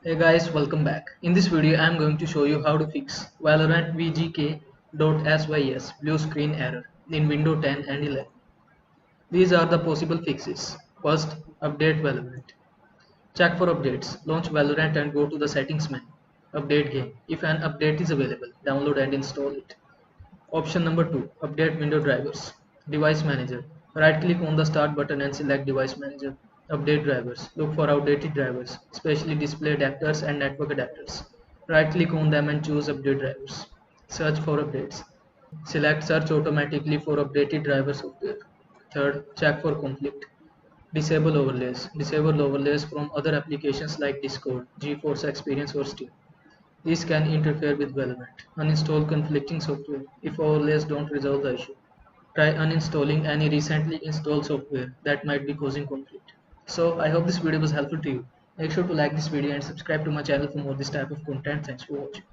Hey guys, welcome back. In this video, I am going to show you how to fix Valorant VGK.SYS blue screen error in Windows 10 and 11. These are the possible fixes. First, update Valorant. Check for updates. Launch Valorant and go to the settings menu. Update game. If an update is available, download and install it. Option number 2. Update window drivers. Device manager. Right click on the start button and select device manager. Update drivers. Look for outdated drivers, especially display adapters and network adapters. Right click on them and choose update drivers. Search for updates. Select search automatically for updated driver software. Third, check for conflict. Disable overlays. Disable overlays from other applications like Discord, GeForce Experience or Steam. These can interfere with Valorant. Uninstall conflicting software if overlays don't resolve the issue. Try uninstalling any recently installed software that might be causing conflict. So I hope this video was helpful to you. Make sure to like this video and subscribe to my channel for more this type of content. Thanks for watching.